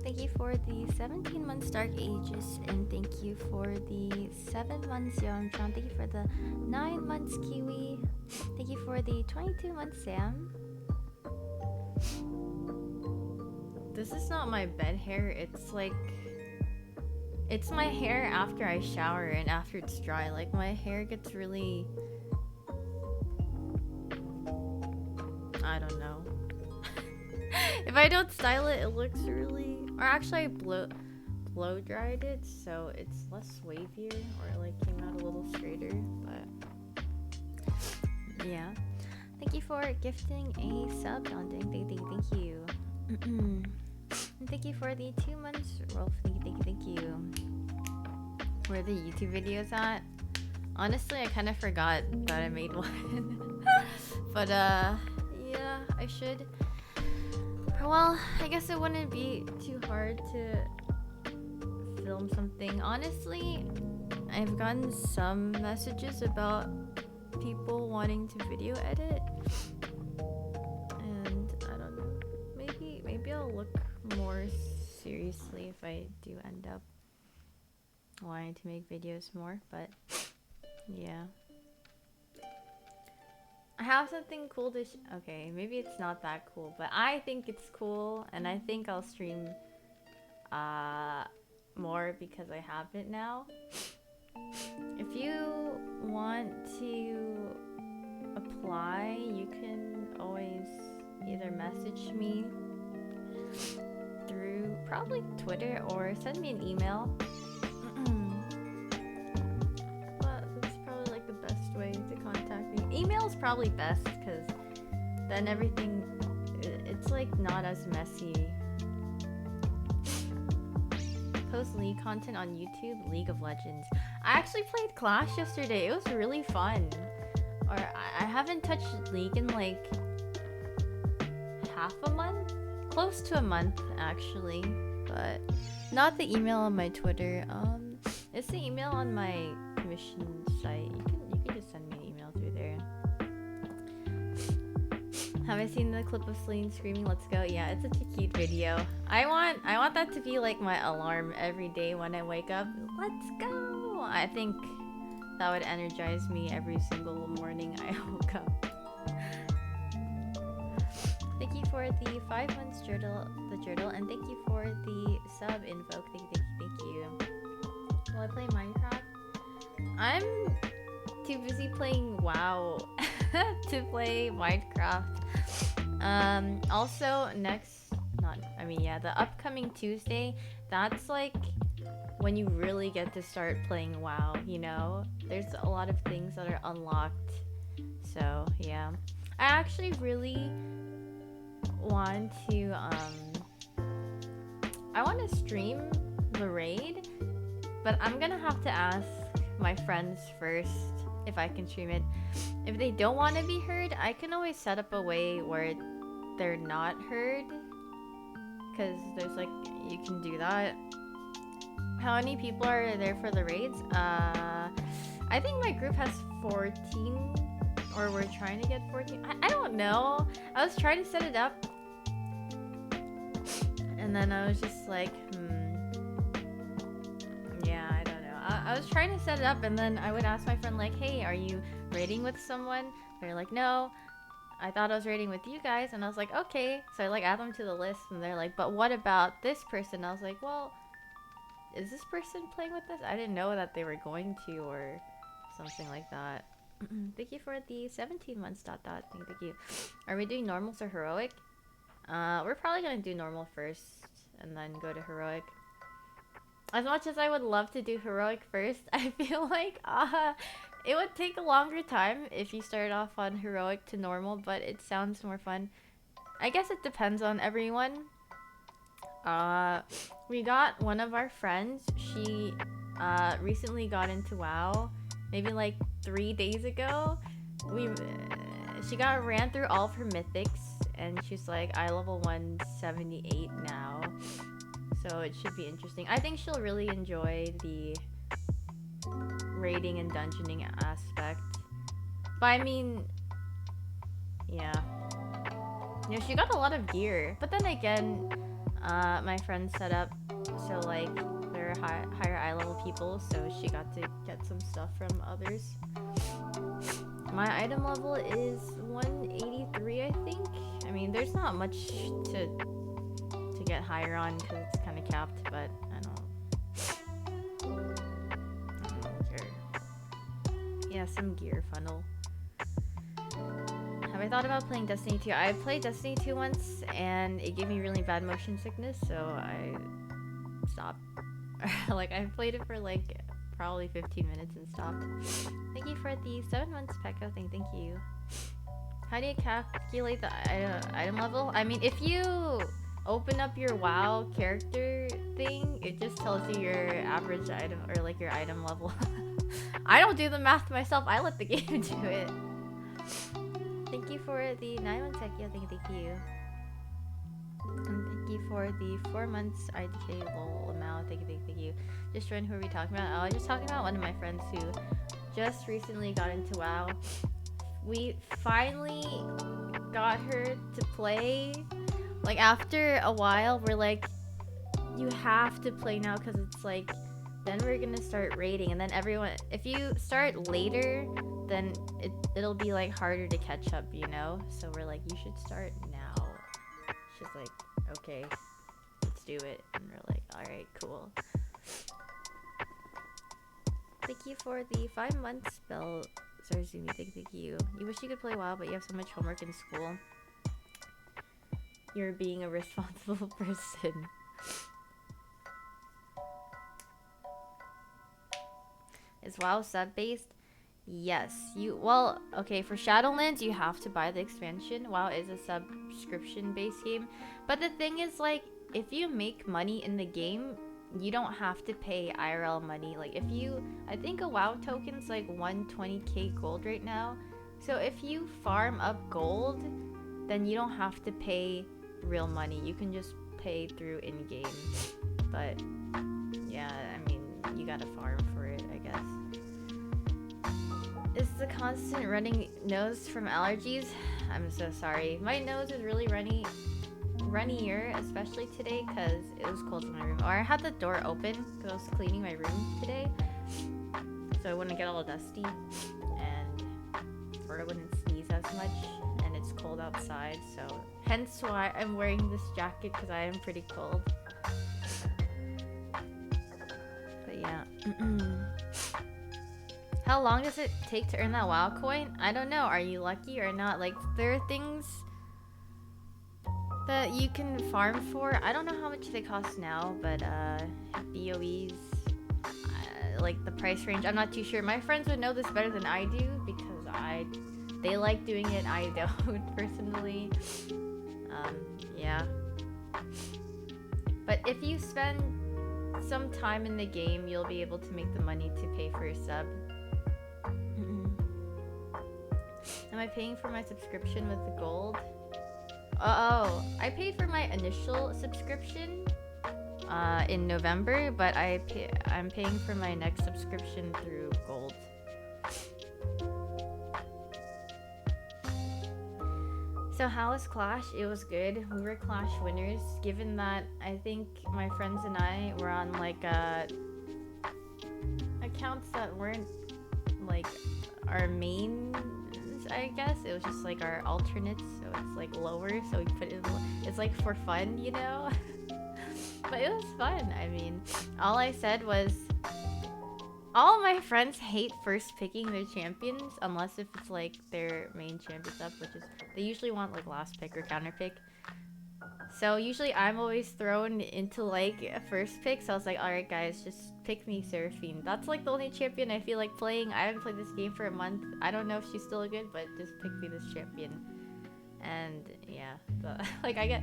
Thank you for the 17 months Dark Ages, and thank you for the 7 months Young John. Thank you for the 9 months Kiwi. Thank you for the 22 months Sam. This is not my bed hair, it's like it's my hair after I shower and after it's dry. Like my hair gets really, I don't know. If I don't style it, it looks really, or actually I blow dried it so it's less wavier, or it like came out a little straighter. But yeah, thank you for gifting a sub, Don Ding. Thank you. And thank you for the 2 months, Rolf. Thank you. Where are the YouTube videos at? Honestly, I kind of forgot that I made one. But yeah, I should. Well, I guess it wouldn't be too hard to film something. Honestly, I've gotten some messages about people wanting to video edit, and I don't know. Maybe I'll look more seriously if I do end up wanting to make videos more. But yeah. I have something cool to okay, maybe it's not that cool, but I think it's cool, and I think I'll stream more because I have it now. If you want to apply, you can always either message me through probably Twitter or send me an email. Way to contact me. Email is probably best because then everything, it's like not as messy. Post League content on YouTube. League of Legends. I actually played Clash yesterday. It was really fun. Or I haven't touched League in like half a month, close to a month actually, but not the email on my Twitter. It's the email on my commission site. You can just send me an email through there. Have I seen the clip of Celine screaming "Let's go"? Yeah, it's such a cute video. I want that to be like my alarm every day when I wake up. Let's go! I think that would energize me every single morning I woke up. Thank you for the 5 months journal, and thank you for the sub invoke. Thank you. Will I play Minecraft? I'm too busy playing WoW to play Minecraft. Also the upcoming Tuesday, that's like when you really get to start playing WoW, you know? There's a lot of things that are unlocked. So, yeah. I actually really want to, I want to stream the raid, but I'm gonna have to ask my friends first if I can stream it. If they don't want to be heard, I can always set up a way where they're not heard, because there's like, you can do that. How many people are there for the raids? I think my group has 14, or we're trying to get 14. I don't know. I was trying to set it up, and then I was just like, yeah, I don't know. I was trying to set it up, and then I would ask my friend like, hey, are you raiding with someone? They're like, no, I thought I was raiding with you guys. And I was like, okay. So I like add them to the list, and they're like, but what about this person? I was like, well, is this person playing with us? I didn't know that they were going to, or something like that. Thank you for the 17 months ... Thank you. Are we doing normals or heroic? We're probably gonna do normal first and then go to heroic. As much as I would love to do heroic first, I feel like it would take a longer time if you start off on heroic to normal, but it sounds more fun. I guess it depends on everyone. We got one of our friends. She recently got into WoW, maybe like 3 days ago. She ran through all of her mythics, and she's like, I level 178 now. So it should be interesting. I think she'll really enjoy the raiding and dungeoning aspect. But I mean, yeah. Yeah, she got a lot of gear. But then again, my friend set up so like they're higher eye level people, so she got to get some stuff from others. My item level is 183, I think. I mean, there's not much to get higher on because it's kind of capped, but I don't care. Yeah, some gear funnel. Have I thought about playing Destiny 2? I played Destiny 2 once and it gave me really bad motion sickness, so I stopped. Like, I played it for like probably 15 minutes and stopped. Thank you for the 7 months, Pekka. Thank you. How do you calculate the item level? I mean, if you open up your WoW character thing, it just tells you your average item or like your item level. I don't do the math myself. I let the game do it. Thank you for the 9 months, Ekya. Thank you. And thank you for the 4 months IDK lol amount. Thank you. Just friend, who are we talking about? Oh, I was just talking about one of my friends who just recently got into WoW. We finally got her to play. Like, after a while, we're like, you have to play now because it's like, then we're gonna start raiding, and then everyone, if you start later, then it'll be like harder to catch up, you know? So we're like, you should start now. She's like, okay, let's do it. And we're like, alright, cool. Thank you for the 5 months, Bell Zarzumi. Thank you. You wish you could play WoW, but you have so much homework in school. You're being a responsible person. Is WoW sub-based? Yes. Well, okay, for Shadowlands, you have to buy the expansion. WoW is a subscription-based game. But the thing is, like, if you make money in the game, you don't have to pay IRL money. Like, I think a WoW token's like 120k gold right now. So if you farm up gold, then you don't have to pay real money. You can just pay through in-game. But, yeah, I mean, you gotta farm for it, I guess. Is the constant running nose from allergies? I'm so sorry. My nose is really runnier, especially today because it was cold in my room. Or I had the door open because I was cleaning my room today, so I wouldn't get all dusty, or I wouldn't sneeze as much. And it's cold outside, so hence why I'm wearing this jacket, because I am pretty cold. But yeah. How long does it take to earn that WoW coin? I don't know. Are you lucky or not? Like, there are things that you can farm for. I don't know how much they cost now, but BOEs, like the price range, I'm not too sure. My friends would know this better than I do because they like doing it. I don't personally. Yeah. But if you spend some time in the game, you'll be able to make the money to pay for your sub. Am I paying for my subscription with the gold? Oh, I paid for my initial subscription in November, but I'm paying for my next subscription through gold. So how was Clash? It was good. We were Clash winners, given that I think my friends and I were on like accounts that weren't like our main, I guess. It was just like our alternates, so it's like lower, so we put it, it's like for fun, you know? But it was fun. I mean, all I said was, all my friends hate first picking their champions, unless if it's like their main champions up, which is, they usually want like last pick or counter pick. So usually I'm always thrown into like a first pick, so I was like, alright guys, just pick me Seraphine. That's like the only champion I feel like playing. I haven't played this game for a month. I don't know if she's still good, but just pick me this champion. And yeah, like I get,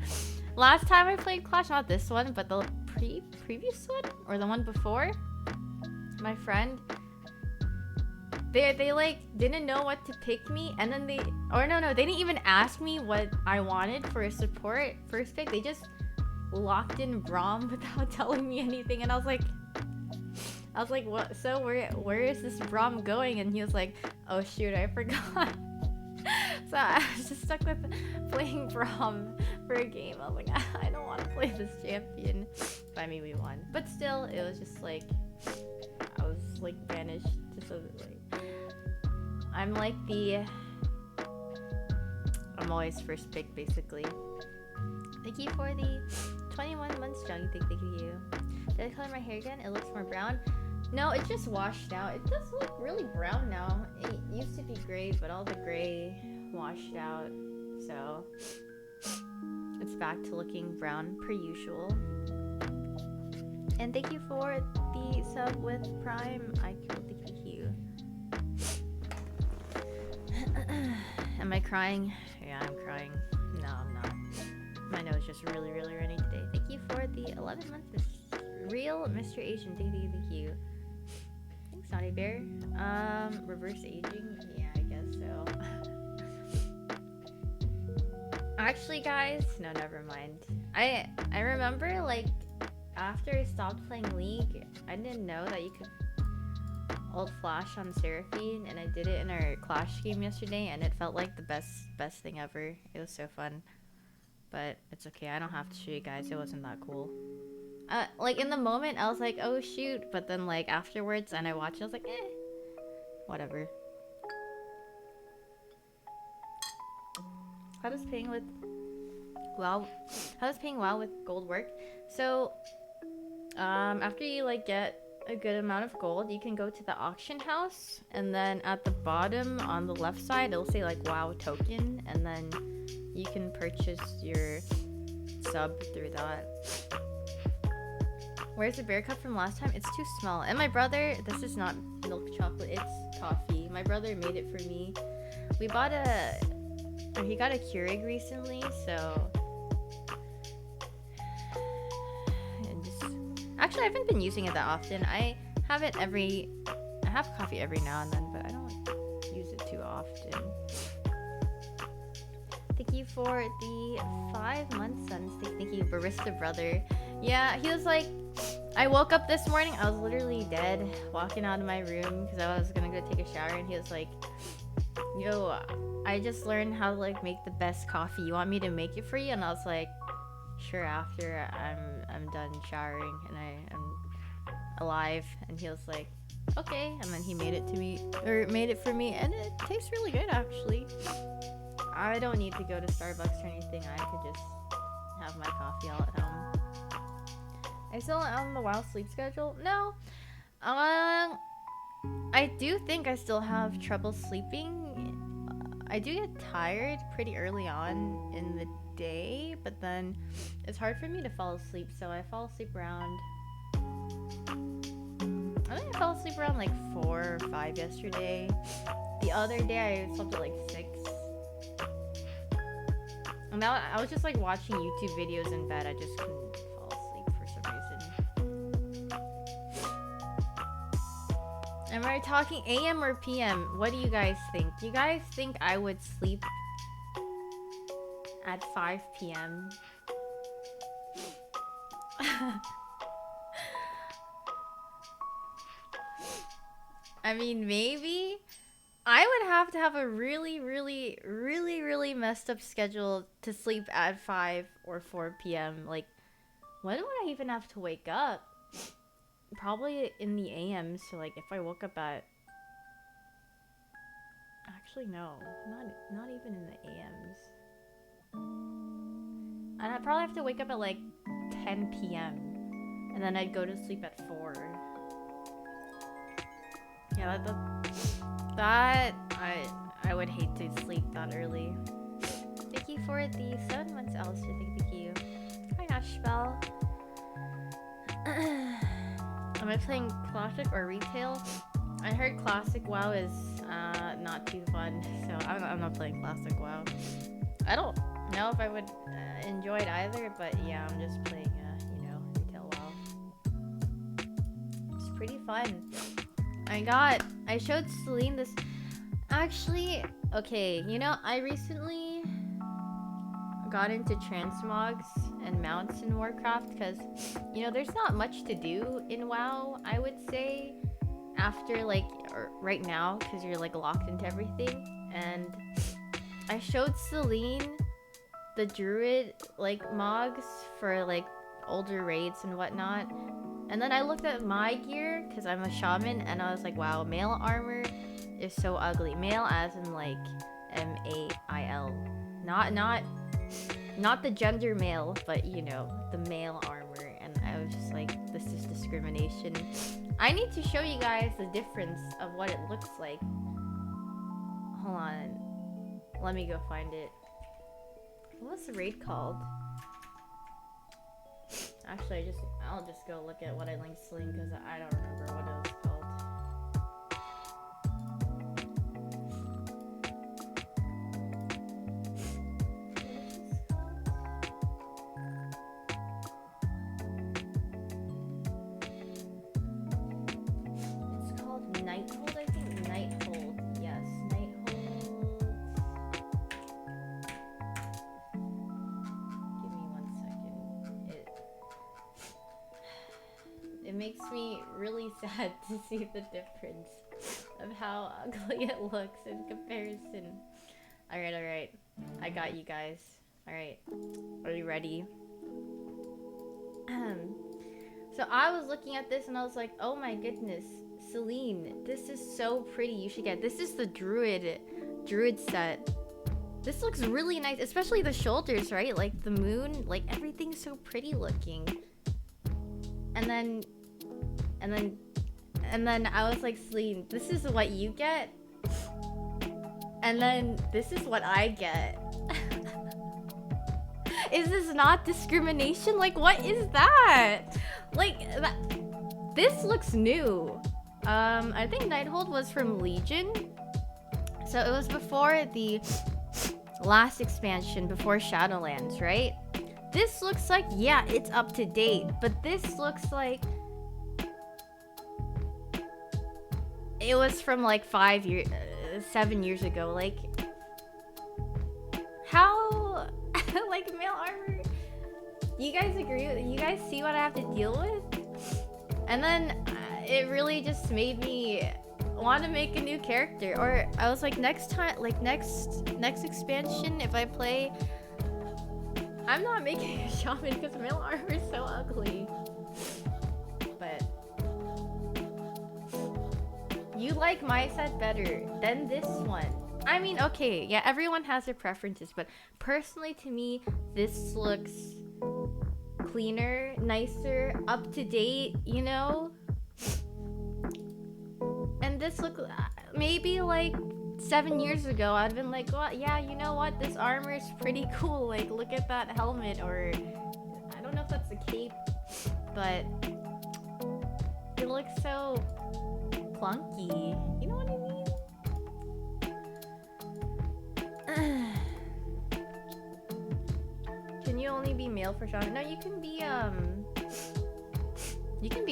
last time I played Clash, not this one, but the previous one, or the one before, my friend, they like didn't know what to pick me, and then they didn't even ask me what I wanted for a support first pick. They just locked in Braum without telling me anything, and I was like what, so where is this Braum going? And he was like, oh shoot, I forgot. So I was just stuck with playing Braum for a game. I was like, I don't want to play this champion. But I mean, we won. But still, it was just like, I was like banished to so like, I'm like I'm always first pick basically. Thank you for the 21 months, Johnny. Thank you. Did I color my hair again? It looks more brown. No, it just washed out. It does look really brown now. It used to be gray, but all the gray washed out. So it's back to looking brown per usual. And thank you for the sub with Prime. I cool, thank you. Am I crying? Yeah, I'm crying. No, I'm not. My nose just really running today. Thank you for the 11 months, real Mr. Asian. Thank you. Thanks, Naughty Bear. Reverse aging? Yeah, I guess so. Actually, guys, no, never mind. I remember, like, after I stopped playing League, I didn't know that you could ult flash on Seraphine, and I did it in our Clash game yesterday, and it felt like the best thing ever. It was so fun. But it's okay, I don't have to show you guys, it wasn't that cool. Like, in the moment, I was like, oh shoot, but then, like, afterwards, and I watched it, I was like, whatever. How does paying WoW with gold work? So, after you, like, get a good amount of gold, you can go to the auction house, and then at the bottom on the left side, it'll say, like, WoW token, and then you can purchase your sub through that. Where's the bear cup from last time? It's too small. And my brother, this is not milk chocolate, it's coffee. My brother made it for me. We bought he got a Keurig recently, so. And just, actually, I haven't been using it that often. I have coffee every now and then, but I don't use it too often. Thank you for the 5 months, Sunstick. Thank you, Barista Brother. Yeah, he was like, I woke up this morning, I was literally dead, walking out of my room because I was gonna go take a shower, and he was like, yo, I just learned how to like make the best coffee. You want me to make it for you? And I was like, sure, after I'm done showering and I am alive. And he was like, okay. And then he made it for me, and it tastes really good actually. I don't need to go to Starbucks or anything. I could just have my coffee all at home. Are you still on the WoW sleep schedule? No. I do think I still have trouble sleeping. I do get tired pretty early on in the day, but then it's hard for me to fall asleep, so I fall asleep around, I think I fell asleep around like 4 or 5 yesterday. The other day I slept at like 6. And now I was just like watching YouTube videos in bed. I just couldn't fall asleep for some reason. Am I talking AM or PM? What do you guys think? Do you guys think I would sleep at 5 PM? I mean, maybe. I would have a really messed up schedule to sleep at 5 or 4 p.m. Like, when would I even have to wake up? Probably in the AM, so like if I woke up at... Actually, no. Not even in the AMs. And I'd probably have to wake up at like 10 p.m. And then I'd go to sleep at 4. Yeah, that I would hate to sleep that early. Thank you for the 7 months, Alistair. Thank you. Hi, Ashbel. Am I playing classic or retail? I heard classic WoW is not too fun, so I'm not playing classic WoW. I don't know if I would enjoy it either, but yeah, I'm just playing retail WoW. It's pretty fun. I showed Celine this. Actually, okay, I recently got into transmogs and mounts in Warcraft because, there's not much to do in WoW, I would say, after, right now, because you're, locked into everything. And I showed Celine the druid like mogs for like older raids and whatnot. And then I looked at my gear because I'm a shaman, and I was like, wow, male armor is so ugly. Male as in like M-A-I-L, not the gender male, but you know, the male armor. And I was just like, this is discrimination. I need to show you guys the difference of what it looks like. Hold on, let me go find it. What's the raid called? Actually, I'll just go look at what I linked to because I don't remember what it was called. It's called Nighthold, I think. Nighthold, yes, Nighthold. Give me 1 second. It makes me really sad to see the difference of how ugly it looks in comparison. Alright. I got you guys. Alright. Are you ready? So I was looking at this and I was like, oh my goodness, Celine, this is so pretty. You should get this. Is the druid set. This looks really nice, especially the shoulders, right? Like the moon, like everything's so pretty looking. And then I was like, Celine, this is what you get, and then this is what I get. Is this not discrimination? Like, what is that? Like, this looks new. I think Nighthold was from Legion, so it was before the last expansion, before Shadowlands, right? This looks like, yeah, it's up to date, but this looks like it was from like 7 years ago. Like, how, like, male armor? You guys agree with, you guys see what I have to deal with? And then it really just made me want to make a new character. Or I was like, next time, like next expansion, if I play, I'm not making a shaman because male armor is so ugly. But you like my set better than this one. I mean, okay, yeah, everyone has their preferences, but personally to me, this looks cleaner, nicer, up to date, you know? And this look, maybe like 7 years ago, I'd been like, well, yeah, you know what? This armor is pretty cool. Like, look at that helmet, or I don't know if that's a cape, but it looks so clunky. You know what I mean? Can you only be male for shaman? No, you can be a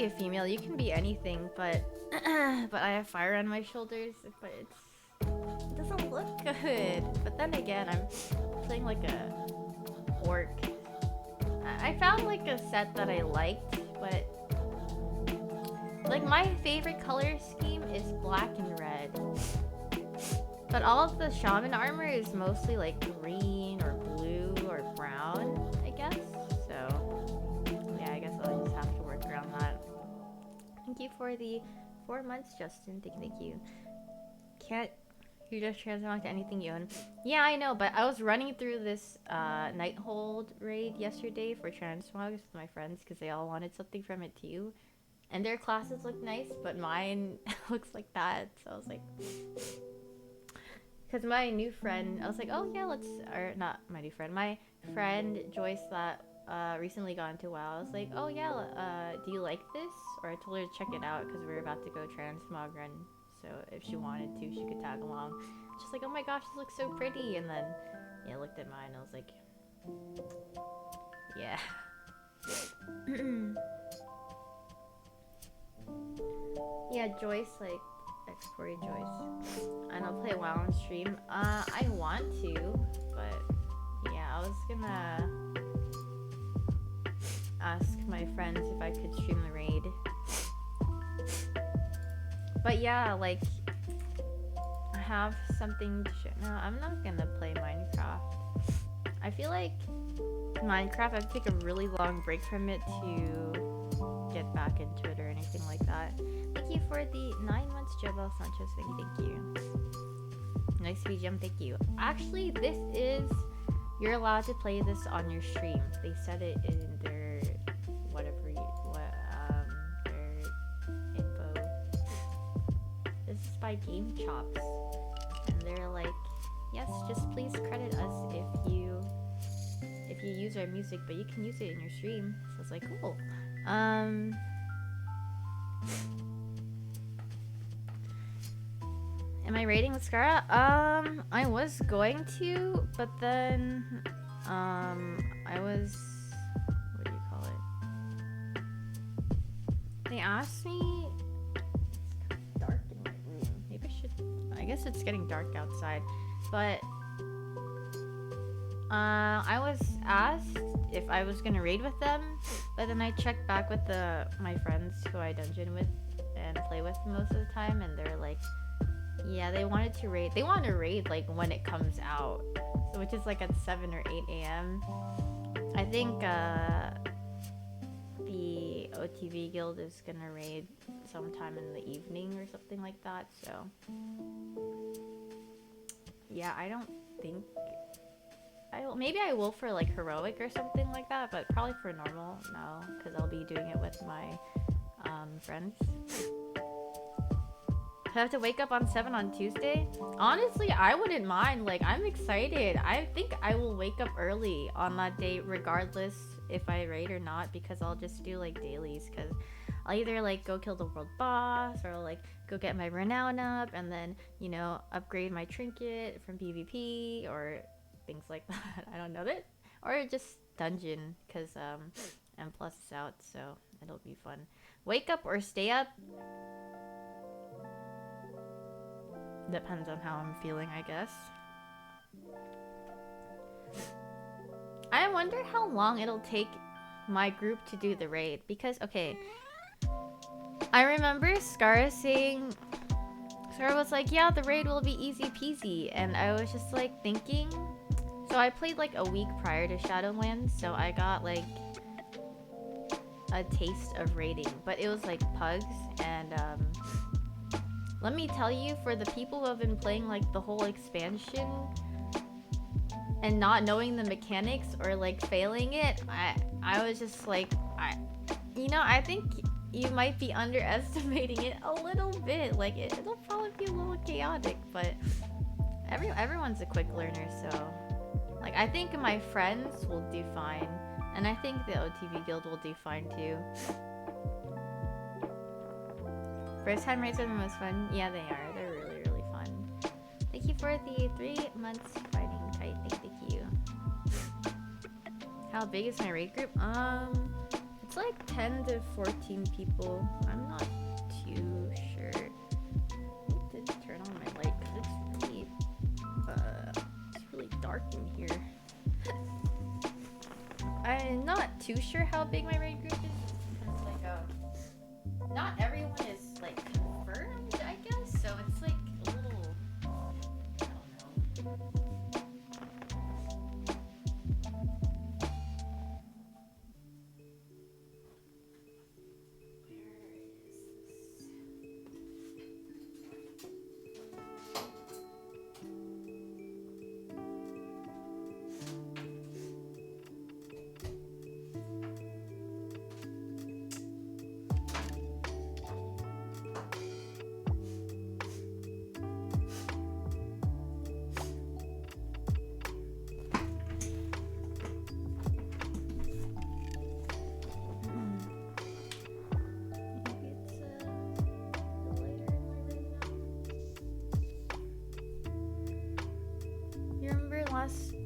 female. You can be anything, but but I have fire on my shoulders. But it doesn't look good. But then again, I'm playing like a orc. I found like a set that I liked, but like my favorite color scheme is black and red. But all of the shaman armor is mostly like green or blue or brown, I guess. So yeah, I guess I'll just have to work around that. Thank you for the 4 months, Justin. Thank you. Can't you just transmog to anything you own? Yeah, I know, but I was running through this Nighthold raid yesterday for transmogs with my friends because they all wanted something from it too. And their classes look nice, but mine looks like that. So I was like, because my new friend, I was like, oh yeah, or not my new friend, my friend Joyce that recently got into WoW. I was like, oh yeah, do you like this? Or I told her to check it out because we were about to go transmog run. So if she wanted to, she could tag along. She's like, oh my gosh, this looks so pretty. And then, yeah, I looked at mine and I was like, yeah. Yeah, Joyce, like, X-Corey Joyce. And I'll play WoW on stream. I want to, but yeah, I was gonna ask my friends if I could stream the raid. But yeah, like, I have something to show. No, I'm not gonna play Minecraft. I feel like Minecraft, I have to take a really long break from it to get back into it or anything like that. Thank you for the 9 months, Jobel Sanchez. Thank you. Nice BGM, thank you. Actually, this is, you're allowed to play this on your stream. They said it in their their info. This is by Game Chops, and they're like, yes, just please credit us if you use our music, but you can use it in your stream. So it's like, cool. Am I raiding with Scara? I was going to, but then, I was, what do you call it? They asked me, it's kind of dark in my room. Maybe I guess it's getting dark outside, but, I was asked if I was gonna raid with them, but then I checked back with my friends who I dungeon with and play with most of the time, and they're like, yeah, they wanted to raid. They want to raid like when it comes out, so which is like at 7 or 8 a.m. I think the OTV guild is gonna raid sometime in the evening or something like that. So yeah, I don't think maybe I will for like heroic or something like that, but probably for normal, no, because I'll be doing it with my friends. I have to wake up on 7 on Tuesday. Honestly, I wouldn't mind. Like, I'm excited. I think I will wake up early on that day regardless if I raid or not, because I'll just do like dailies, because I'll either like go kill the world boss or like go get my renown up and then, you know, upgrade my trinket from PvP or things like that. I don't know that. Or just dungeon, because M+ is out, so it'll be fun. Wake up or stay up? Depends on how I'm feeling, I guess. I wonder how long it'll take my group to do the raid, because, okay, I remember Scara saying, Scara was like, yeah, the raid will be easy peasy, and I was just like thinking, so I played like a week prior to Shadowlands, so I got like a taste of raiding, but it was like pugs, and let me tell you, for the people who have been playing like the whole expansion and not knowing the mechanics or like failing it, I was just like, I think you might be underestimating it a little bit. Like it'll probably be a little chaotic, but everyone's a quick learner, so like I think my friends will do fine, and I think the OTV guild will do fine too. First time raids are the most fun. Yeah, they are. They're really, really fun. Thank you for the 3 months fighting tight. Thank you. How big is my raid group? It's like 10 to 14 people. I'm not too sure. I need to turn on my light because it's really dark in here. I'm not too sure how big my raid group is, because like not everyone is like confirmed, I guess, so it's like a little, I don't know.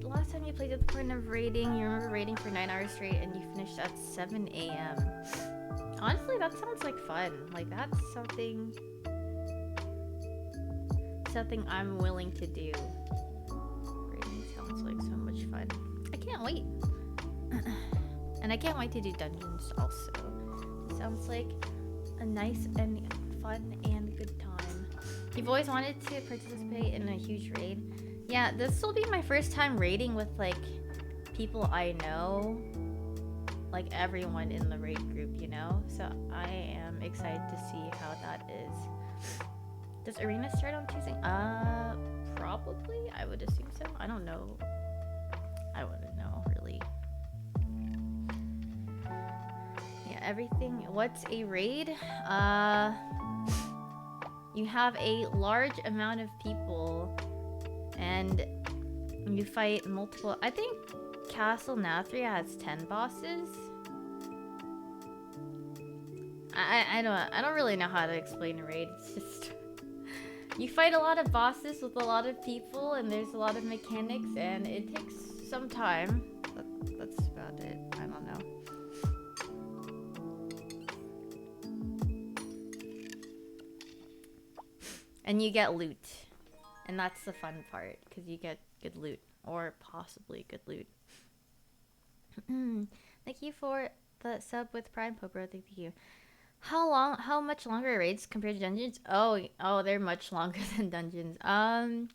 Last time you played at the point of raiding, you remember raiding for 9 hours straight and you finished at 7 a.m. Honestly, that sounds like fun. Like that's something I'm willing to do. Raiding sounds like so much fun. I can't wait. And I can't wait to do dungeons also. It sounds like a nice and fun and good time. You've always wanted to participate in a huge raid. Yeah, this will be my first time raiding with like people I know, like everyone in the raid group, you know? So I am excited to see how that is. Does arena start on Tuesday? Probably. I would assume so. I don't know. I wouldn't know, really. Yeah, everything. What's a raid? You have a large amount of people and you fight multiple. I think Castle Nathria has 10 bosses. I don't really know how to explain a raid. It's just you fight a lot of bosses with a lot of people and there's a lot of mechanics and it takes some time. That's about it. I don't know. And you get loot. And that's the fun part, because you get good loot. Or possibly good loot. Thank you for the sub with Prime Popro. Thank you. How much longer are raids compared to dungeons? Oh, they're much longer than dungeons. I'm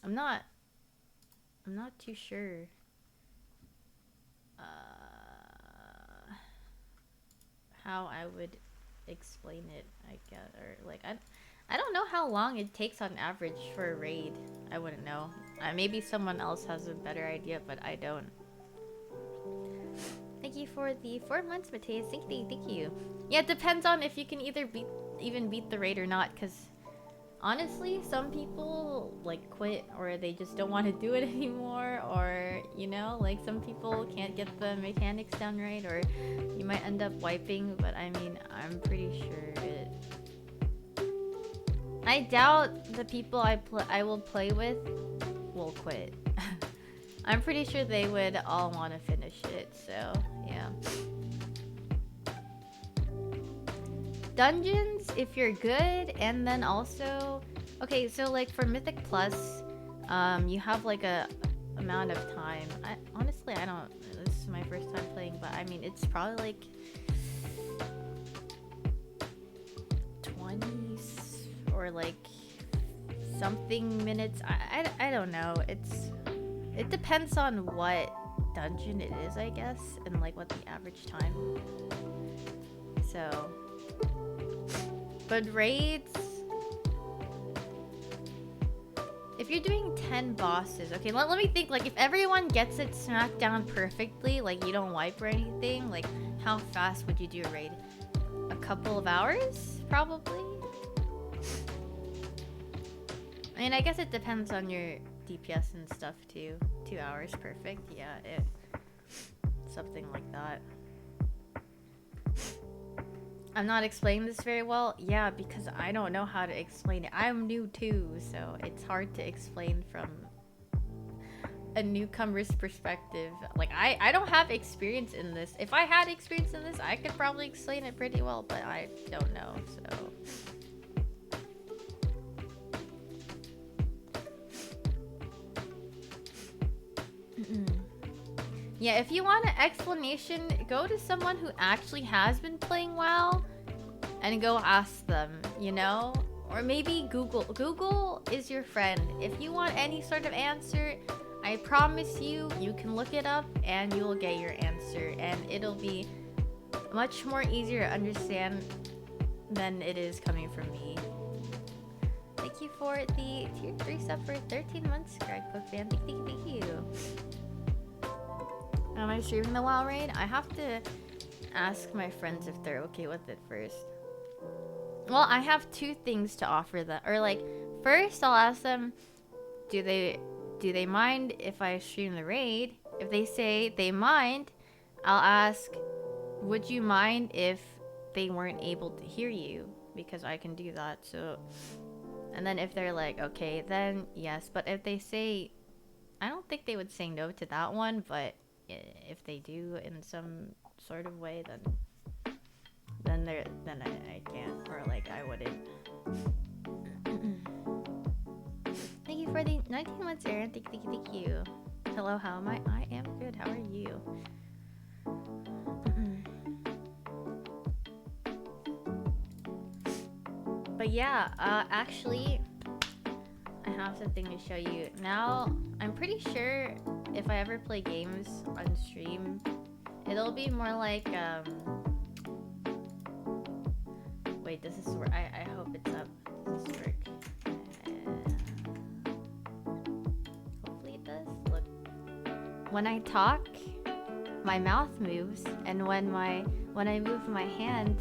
not too sure. How I would explain it, I guess, or like I don't know how long it takes on average for a raid. I wouldn't know. Maybe someone else has a better idea, but I don't. Thank you for the 4 months, Mateus. Thank you. Yeah, it depends on if you can either even beat the raid or not, because honestly, some people like quit or they just don't want to do it anymore, or you know, like some people can't get the mechanics down right, or you might end up wiping, but I mean, I'm pretty sure it... I doubt the people I will play with will quit. I'm pretty sure they would all want to finish it, so yeah. Dungeons, if you're good, and then also... Okay, so like for Mythic Plus, you have like a amount of time. Honestly, I don't... This is my first time playing, but I mean, it's probably like... 20 or like something minutes. I don't know. It depends on what dungeon it is, I guess, and like what the average time. So... But raids, if you're doing 10 bosses, okay, let me think, like if everyone gets it smacked down perfectly, like you don't wipe or anything, like how fast would you do a raid? A couple of hours, probably? I mean, I guess it depends on your DPS and stuff too. 2 hours, perfect, yeah, something like that. I'm not explaining this very well. Yeah, because I don't know how to explain it. I'm new too, so it's hard to explain from a newcomer's perspective. Like, I don't have experience in this. If I had experience in this, I could probably explain it pretty well, but I don't know, so... Yeah, if you want an explanation, go to someone who actually has been playing WoW and go ask them, you know? Or maybe Google. Google is your friend. If you want any sort of answer, I promise you, you can look it up and you will get your answer. And it'll be much more easier to understand than it is coming from me. Thank you for the tier 3 sub for 13 months, Greg Book fan. Thank you. Am I streaming the WoW raid? I have to ask my friends if they're okay with it first. Well, I have 2 things to offer them. Or like, first I'll ask them, do they mind if I stream the raid? If they say they mind, I'll ask, would you mind if they weren't able to hear you? Because I can do that, so... And then if they're like, okay, then yes. But if they say... I don't think they would say no to that one, but... if they do in some sort of way, then I can't, or like I wouldn't. Thank you for the 19 months, Aaron. Thank you. Hello, how am I? I am good. How are you? But yeah, actually, I have something to show you. Now, I'm pretty sure if I ever play games on stream, it'll be more like, wait, does this work? I hope it's up. Does this work? Hopefully it does. Look. When I talk, my mouth moves, and when I move my hand,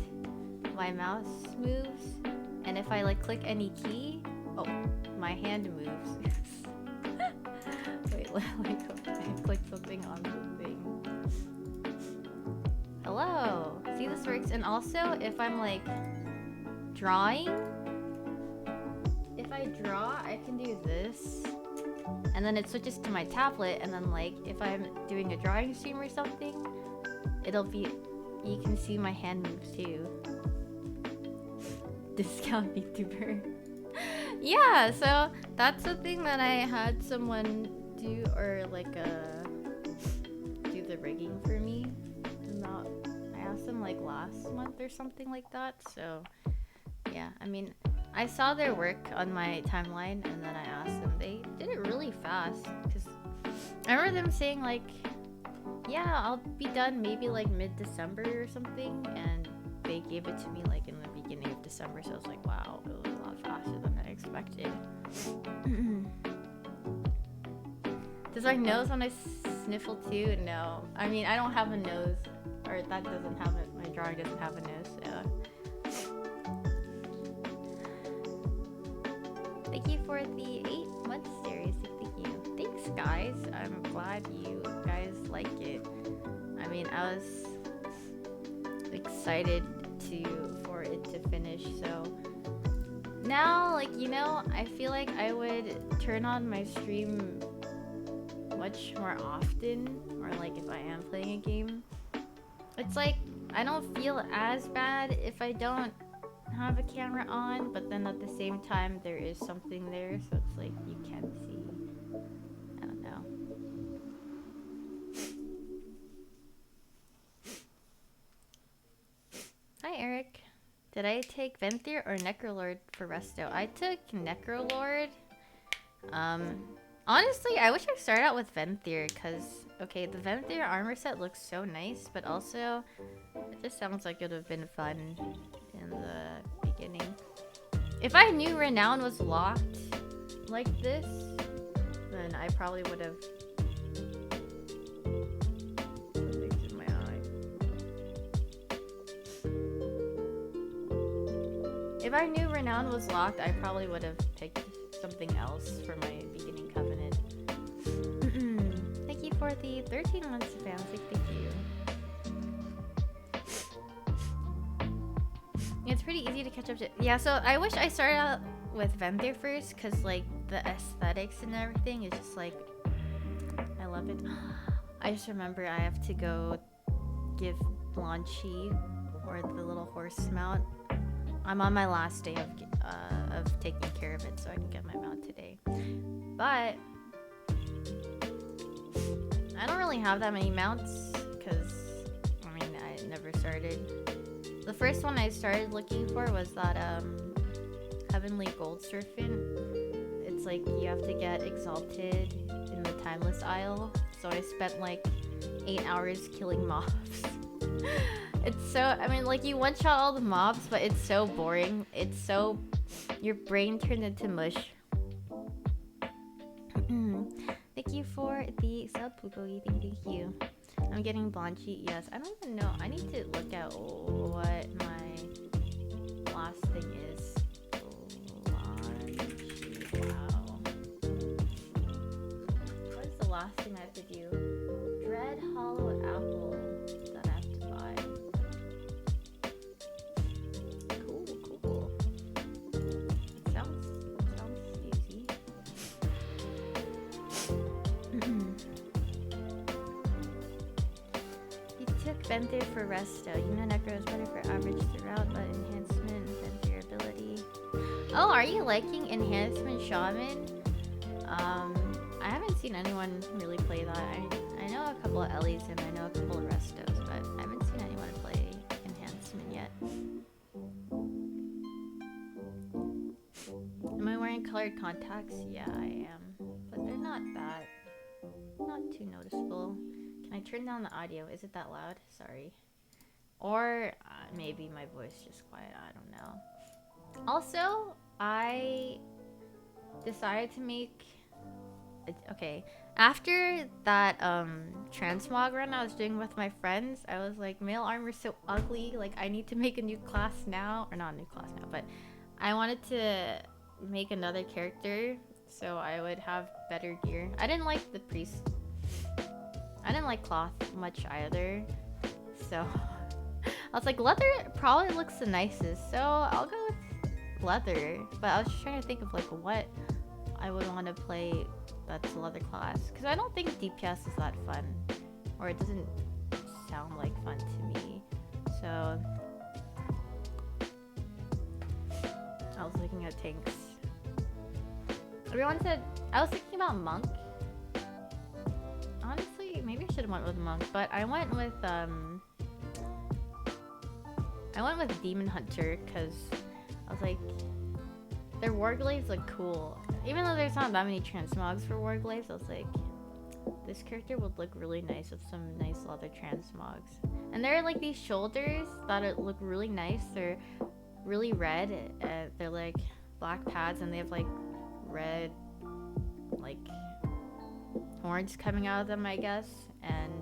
my mouse moves, and if I like click any key, oh, my hand moves. Wait, like I clicked something on the thing. Hello. See, this works. And also, if I'm like drawing, if I draw, I can do this, and then it switches to my tablet, and then like if I'm doing a drawing stream or something, it'll be, you can see my hand move too. Discount VTuber. Yeah, so that's the thing that I had someone do, or like do the rigging for me. Not, I asked them like last month or something like that. So yeah, I mean, I saw their work on my timeline, and then I asked them. They did it really fast, because I remember them saying like, yeah, I'll be done maybe like mid-December or something, and they gave it to me like in the beginning of December, so I was like, wow, it was a lot faster than I expected. Does my nose when I sniffle too? No. I mean, I don't have a nose, or that doesn't have it. My drawing doesn't have a nose, so. Thank you for the 8-month series. Thank you. Thanks, guys. I'm glad you guys like it. I mean, I was excited for it to finish, so now, like, you know, I feel like I would turn on my stream much more often, or like if I am playing a game. It's like I don't feel as bad if I don't have a camera on, but then at the same time there is something there, so it's like you can see. I don't know. Hi, Eric. Did I take Venthyr or Necrolord for Resto? I took Necrolord. Honestly, I wish I started out with Venthyr, because, okay, the Venthyr armor set looks so nice, but also, it just sounds like it would have been fun in the beginning. If I knew Renown was locked like this, then I probably would have... If I knew Renown was locked, I probably would have picked something else for my beginning covenant. Thank you for the 13 months of fanfic. Thank you. It's pretty easy to catch up to. Yeah, so I wish I started out with Venthyr first, because like the aesthetics and everything is just like, I love it. I just remember I have to go give Blanchy, or the little horse mount. I'm on my last day of taking care of it, so I can get my mount today. But I don't really have that many mounts, because I mean, I never started. The first one I started looking for was that Heavenly Gold Serpent. It's like you have to get exalted in the Timeless Isle, so I spent like 8 hours killing mobs. It's so, I mean, like, you one-shot all the mobs, but it's so boring. It's so, your brain turned into mush. Thank you for the sub, Pukogi. Thank you. I'm getting Blanchy. Yes, I don't even know. I need to look at what my last thing is. Blanchy. Wow. What is the last thing I have to do? Dread Hollow Apple that I have to buy. Cool. It sounds easy. You took Venthyr for Resto. You know Necro is better for average throughout, but enhancement and Venthyr ability. Oh, are you liking enhancement Shaman? I haven't seen anyone really play that. I know a couple of Ellies and I know a couple of Restos, but I haven't seen anyone play enhancement yet. Am I wearing colored contacts? Yeah, I am. But they're not bad. Not too noticeable. Can I turn down the audio? Is it that loud? Sorry. Or maybe my voice just quiet. I don't know. Also, I decided to make... Okay. After that transmog run I was doing with my friends, I was like, male armor's so ugly. Like, I need to make a new class now. Or not a new class now, but I wanted to make another character so I would have better gear. I didn't like the priest. I didn't like cloth much either. So I was like, leather probably looks the nicest. So I'll go with leather. But I was just trying to think of like what I would want to play that's a leather class. Because I don't think DPS is that fun. Or it doesn't sound like fun to me. So I was looking at tanks. Everyone said I was thinking about monk. Honestly, maybe I should have went with monk, but I went with demon hunter because I was like, their warglaives look cool. Even though there's not that many transmogs for warglaives, I was like, this character would look really nice with some nice leather transmogs. And there are like these shoulders that look really nice. They're really red. They're like black pads and they have like red like horns coming out of them, I guess. And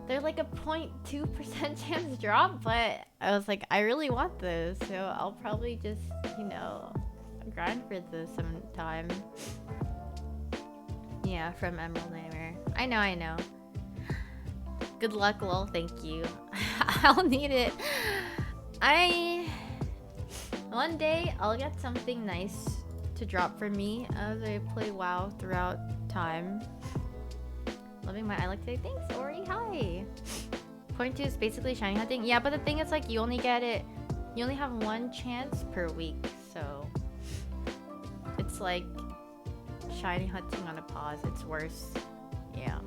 they're like a 0.2% chance drop, but I was like, I really want those, so I'll probably just, you know, grind for this sometime. Yeah, from Emerald Nightmare. I know. Good luck, lol. Thank you. I'll need it. One day I'll get something nice to drop for me as I play WoW throughout time. Loving my eye look today. Thanks, Ori. Hi. Point 2 is basically shiny hunting. Yeah, but the thing is, like, you only have one chance per week, so it's like shiny hunting on a pause. It's worse. Yeah.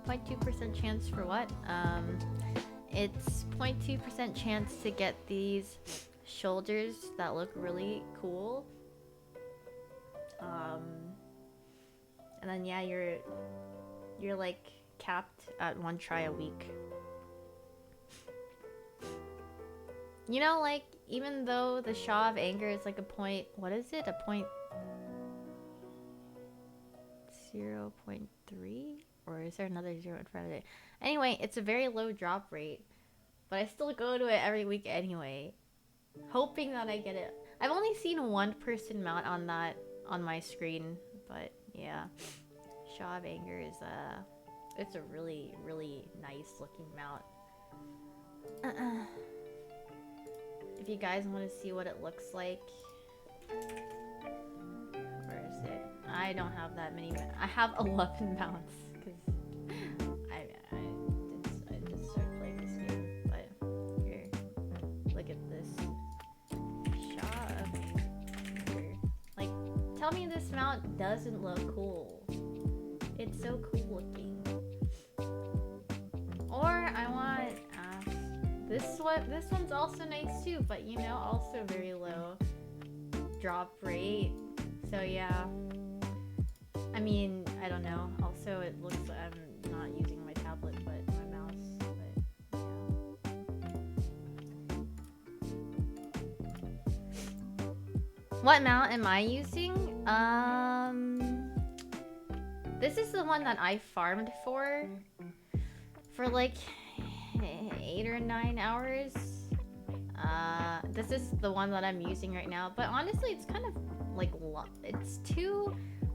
0.2% chance for what? It's 0.2% chance to get these shoulders that look really cool. And then yeah, you're like capped at one try a week. You know, like, even though the Shaw of Anger is like a point, what is it? A point 0.3? Or is there another 0 in front of it? Anyway, it's a very low drop rate, but I still go to it every week anyway, hoping that I get it. I've only seen one person mount on that on my screen, but yeah, Shaw of Anger is it's a really, really nice looking mount. If you guys want to see what it looks like, where is it? I don't have that many. I have 11 mounts because I just started playing this game. But here, look at this. Shaw of Anger. Like, tell me this mount doesn't look cool. It's so cool looking. Or I want this one's also nice too, but you know, also very low drop rate. So yeah. I mean, I don't know. Also, it looks like I'm not using my tablet, but my mouse. But yeah. What mount am I using? This is the one that I farmed for like 8 or 9 hours. This is the one that I'm using right now, but honestly, it's kind of like it's too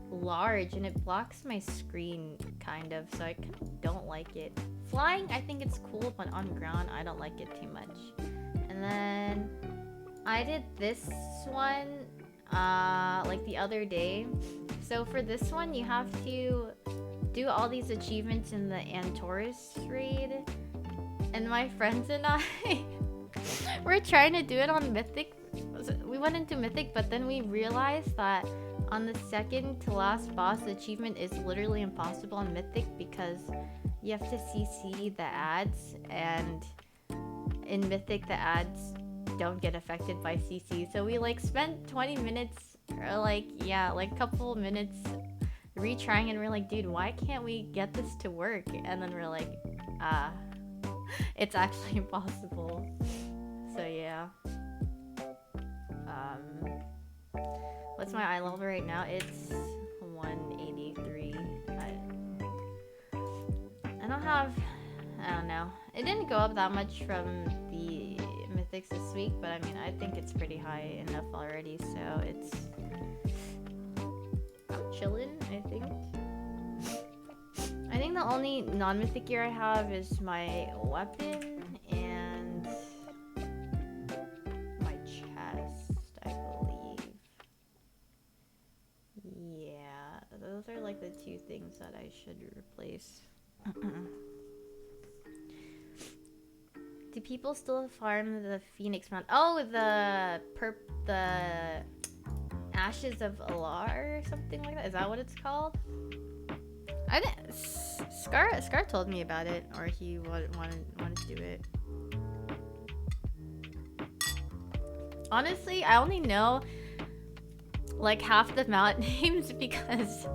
large and it blocks my screen kind of, so I kind of don't like it. Flying, I think it's cool, but on ground, I don't like it too much. And then I did this one like the other day. So for this one, you have to do all these achievements in the Antorus raid, and my friends and I we're trying to do it on Mythic. We went into Mythic, but then we realized that on the second to last boss, the achievement is literally impossible on Mythic because you have to CC the ads, and in Mythic the ads don't get affected by CC. So we like spent 20 minutes, or like, yeah, like a couple minutes retrying, and we're like, dude, why can't we get this to work? And then we're like, it's actually impossible. So yeah. What's my eye level right now? It's 183. I don't have, I don't know. It didn't go up that much from the mythics this week, but I mean, I think it's pretty high enough already, so it's, I'm chillin', I think. I think the only non-mythic gear I have is my weapon and my chest, I believe. Yeah, those are like the two things that I should replace. Do people still farm the Phoenix Mount? Oh, the Ashes of Alar or something like that. Is that what it's called? I think Scar told me about it, or he wanted to do it. Honestly, I only know like half the mount names because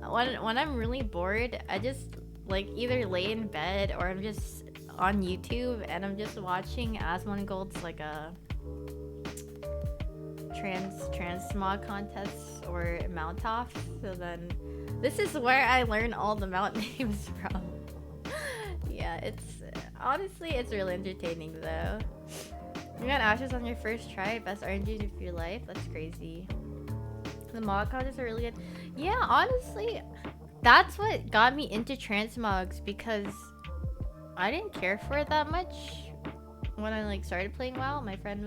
when I'm really bored, I just like either lay in bed or I'm just on YouTube and I'm just watching Asmongold's like a transmog contests or mount off. So then this is where I learn all the mount names from. Yeah, it's honestly it's really entertaining though. You got ashes on your first try, best RNG of your life. That's crazy. The mod contests are really good. Yeah, honestly, that's what got me into transmogs because I didn't care for it that much when I like started playing WoW. My friend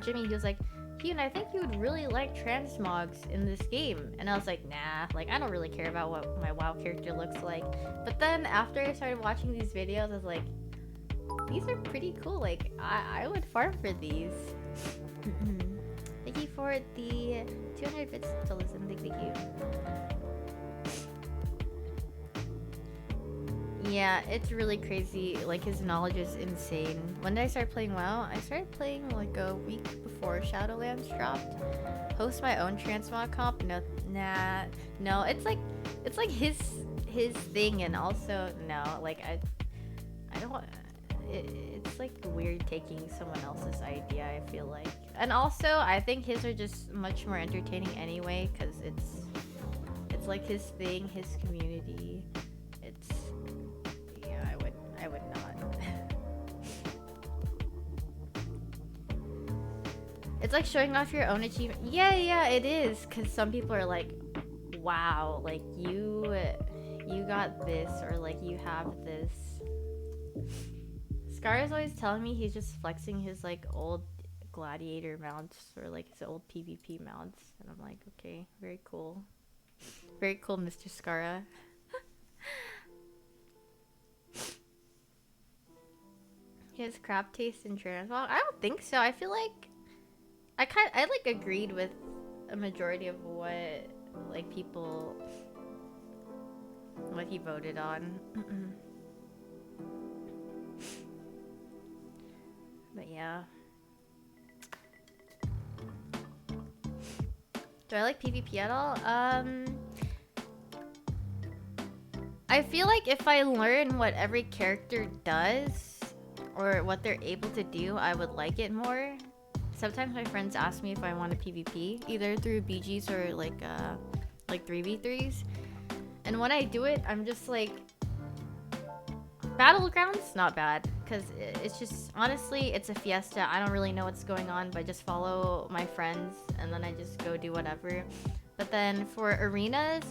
Jimmy, he was like, Hugh, I think you would really like transmogs in this game. And I was like, nah, like I don't really care about what my WoW character looks like. But then after I started watching these videos, I was like, these are pretty cool. Like I would farm for these. Thank you for the 200 bits to listen. Thank you. Yeah, it's really crazy. Like his knowledge is insane. When did I start playing WoW? I started playing like a week before Shadowlands dropped. Host my own transmog comp? No, nah, no. It's like his thing, and also no. Like I don't. It's like weird taking someone else's idea. I feel like, and also I think his are just much more entertaining anyway, because it's like his thing, his community. It's I would not. It's like showing off your own achievement. Yeah, it is. Cause some people are like, wow, like you got this, or like you have this. Scar is always telling me he's just flexing his like old gladiator mounts or like his old PvP mounts, and I'm like, okay, very cool, Mr. Scara. He has crap taste in transmog. I don't think so. I feel like I like agreed with a majority of what like people what he voted on. But yeah. Do I like PvP at all? I feel like if I learn what every character does or what they're able to do, I would like it more. Sometimes my friends ask me if I want a PvP, either through BGs or like 3v3s. And when I do it, I'm just like, Battlegrounds, not bad. Because it's just, honestly, it's a fiesta. I don't really know what's going on, but I just follow my friends and then I just go do whatever. But then for arenas,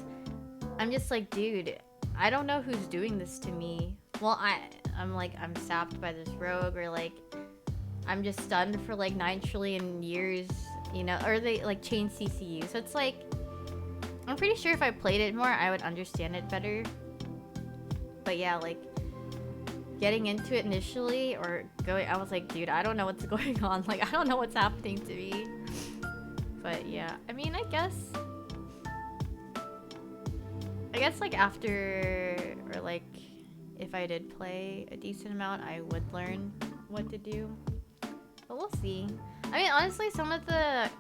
I'm just like, dude, I don't know who's doing this to me. Well, I'm like, I'm sapped by this rogue, or like, I'm just stunned for like 9 trillion years, you know, or they like change CCU. So it's like, I'm pretty sure if I played it more, I would understand it better. But yeah, like, getting into it initially or going, I was like, dude, I don't know what's going on. Like, I don't know what's happening to me. But yeah, I mean, I guess like after, or like if I did play a decent amount, I would learn what to do. But we'll see. I mean, honestly, some of the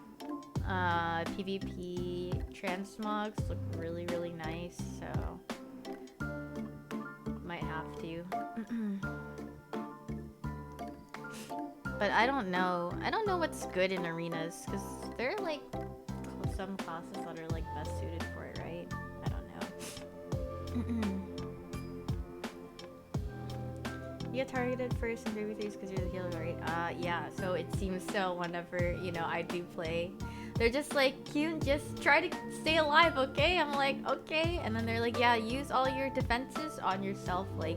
PvP transmogs look really, really nice, so might have to. But I don't know. I don't know what's good in arenas, because there are like some classes that are like best suited for it, right? I don't know. You get targeted first in 3v3s because you're the healer, right? Yeah, so it seems so whenever, you know, I do play. They're just like, you just try to stay alive, okay? I'm like, okay. And then they're like, yeah, use all your defenses on yourself, like,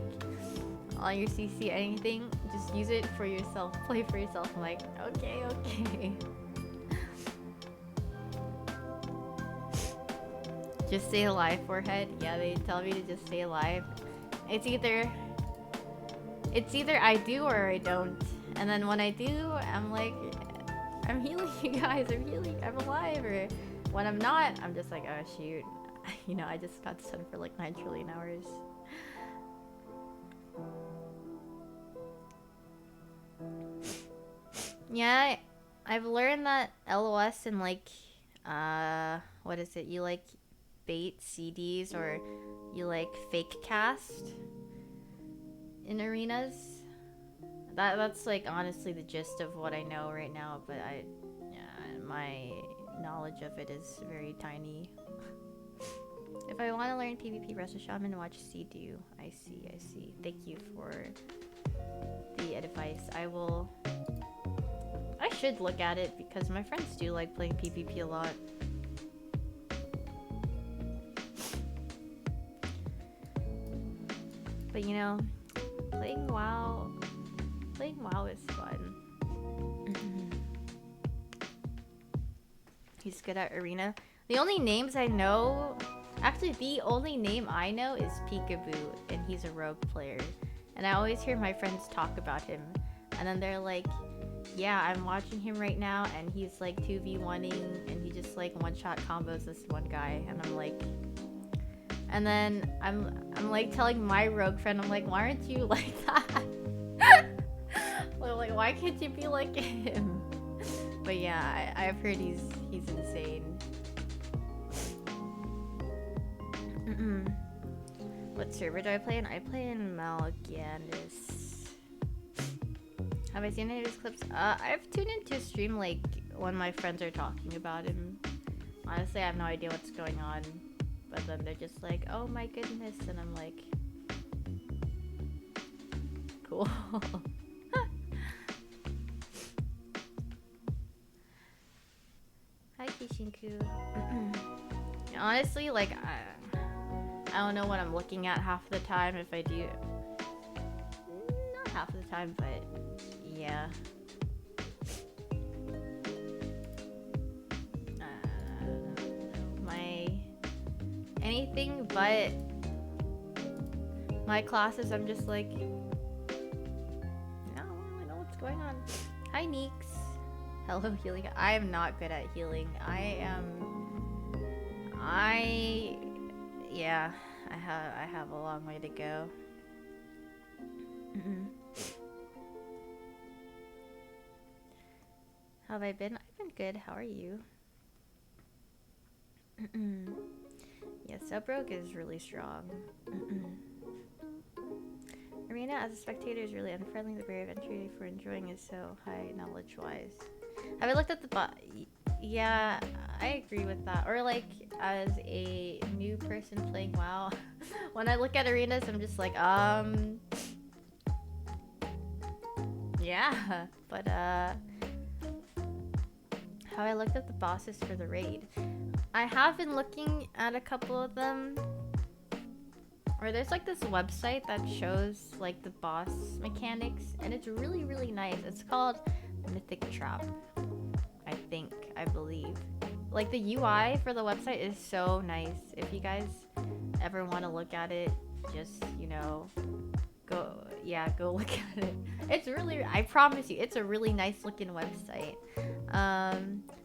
on your CC, anything. Just use it for yourself, play for yourself. I'm like, okay, okay. Just stay alive, forehead. Yeah, they tell me to just stay alive. It's either I do or I don't. And then when I do, I'm like, I'm healing you guys, I'm healing, I'm alive. Or when I'm not, I'm just like, oh shoot. You know, I just got stunned for like 9 trillion hours. Yeah, I've learned that LOS and like, what is it? You like bait CDs or you like fake cast in arenas. That's like honestly the gist of what I know right now, but my knowledge of it is very tiny. If I want to learn PvP, rest of shaman and watch C-Do. I see. Thank you for the advice. I should look at it because my friends do like playing PvP a lot. But you know, playing WoW is fun. He's good at arena. The only names I know, actually the only name I know is Peekaboo, and he's a rogue player. And I always hear my friends talk about him, and then they're like, yeah, I'm watching him right now, and he's like 2v1ing, and he just like one-shot combos this one guy, and I'm like, and then I'm like telling my rogue friend, I'm like, why aren't you like that? Like, why can't you be like him? But yeah, I've heard he's insane. What server do I play in? I play in Mal'Ganis. Have I seen any of his clips? I've tuned into his stream like when my friends are talking about him. Honestly, I have no idea what's going on. But then they're just like, oh my goodness, and I'm like, cool. Hi Kishinku. Honestly, like, I don't know what I'm looking at half the time if I do. Not half the time, but yeah. Anything but my classes, I'm just like, I don't really know what's going on. Hi Neeks. Hello healing. I am not good at healing. I have a long way to go. How have I been? I've been good. How are you? Yeah, Sub-Rogue is really strong. Arena as a spectator is really unfriendly. The barrier of entry for enjoying is so high knowledge-wise. Have I looked at the Yeah, I agree with that. Or like, as a new person playing WoW, when I look at arenas, I'm just like, yeah. But, how I looked at the bosses for the raid. I have been looking at a couple of them. Or there's like this website that shows like the boss mechanics, and it's really, really nice. It's called Mythic Trap, I believe. Like the UI for the website is so nice. If you guys ever want to look at it, just, you know, go look at it. It's really, I promise you, it's a really nice looking website.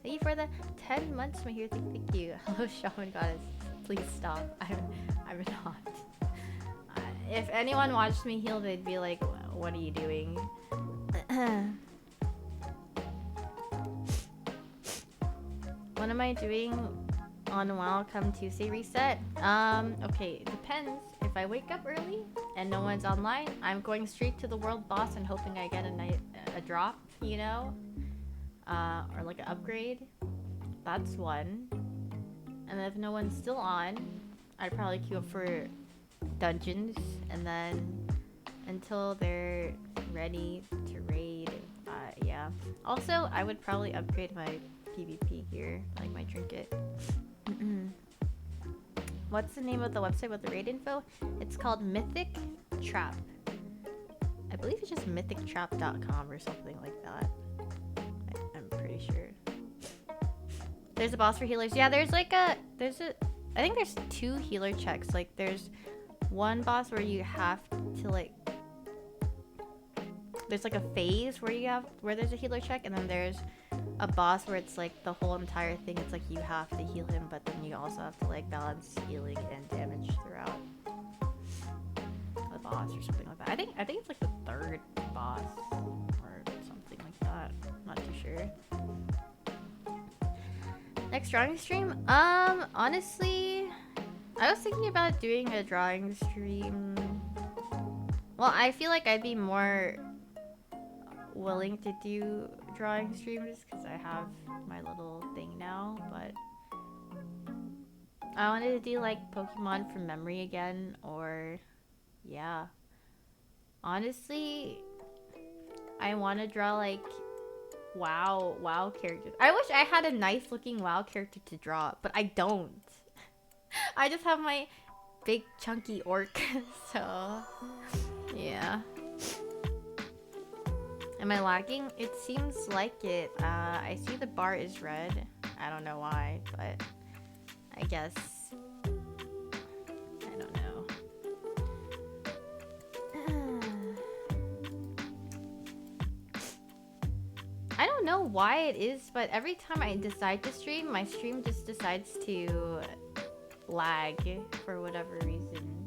Thank you for the 10 months, my here. Thank you. Hello, Shaman Goddess. Please stop. I'm not. If anyone watched me heal, they'd be like, what are you doing? What am I doing on Welcome Tuesday reset? Okay, it depends. If I wake up early and no one's online, I'm going straight to the world boss and hoping I get a drop, you know? Or like an upgrade. That's one. And then if no one's still on, I'd probably queue up for dungeons, and then until they're ready to raid, yeah. Also, I would probably upgrade my PvP gear, like my trinket. What's the name of the website with the raid info? It's called Mythic Trap. I believe it's just mythictrap.com or something like that. I'm pretty sure. There's a boss for healers. Yeah, I think there's 2 healer checks. Like, there's one boss where you have to, like, there's like a phase where there's a healer check, and then there's a boss where it's like the whole entire thing, it's like you have to heal him, but then you also have to like balance healing and damage throughout the boss or something like that. I think it's like the 3rd boss or something like that. I'm not too sure. Next drawing stream? Honestly, I was thinking about doing a drawing stream. Well, I feel like I'd be more willing to do drawing streams because I have my little thing now, but I wanted to do like Pokemon from memory again, or yeah. Honestly, I want to draw like WoW characters. I wish I had a nice looking WoW character to draw, but I don't. I just have my big chunky orc, so yeah. Am I lagging? It seems like it. I see the bar is red. I don't know why, but I guess. I don't know. I don't know why it is, but every time I decide to stream, my stream just decides to lag for whatever reason.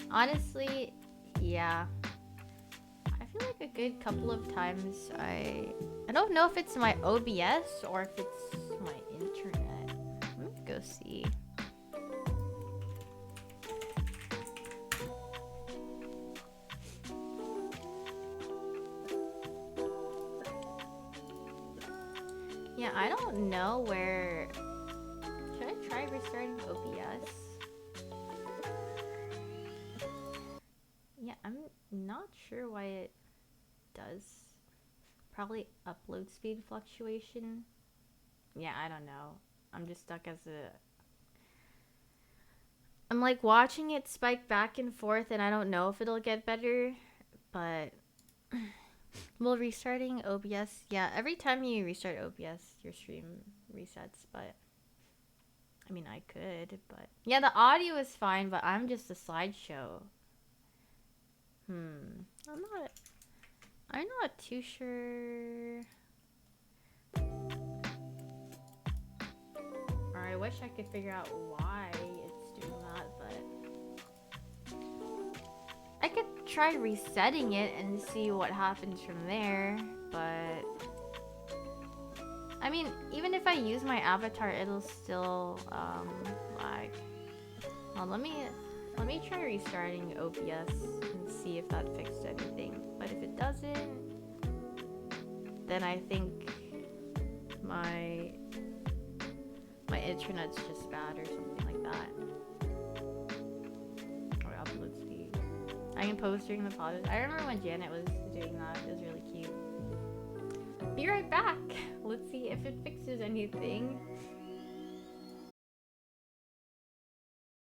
Honestly, yeah. I feel like a good couple of times I don't know if it's my OBS or if it's my internet. Let me go see. Yeah, I don't know where. Should I try restarting OBS? Yeah, I'm not sure why it does. Probably upload speed fluctuation. Yeah, I don't know. I'm just stuck as I'm like watching it spike back and forth, and I don't know if it'll get better, but well, restarting OBS, yeah, every time you restart OBS, your stream resets, but I mean, I could, but yeah, the audio is fine, but I'm just a slideshow. I'm not too sure. Or I wish I could figure out why it's doing that, but I could try resetting it and see what happens from there, but I mean, even if I use my avatar, it'll still lag. Well, let me try restarting OBS and see if that fixed anything. But if it doesn't, then I think my internet's just bad or something like that. Or upload speed. I can post during the pause. I remember when Janet was doing that. It was really cute. Be right back. Let's see if it fixes anything.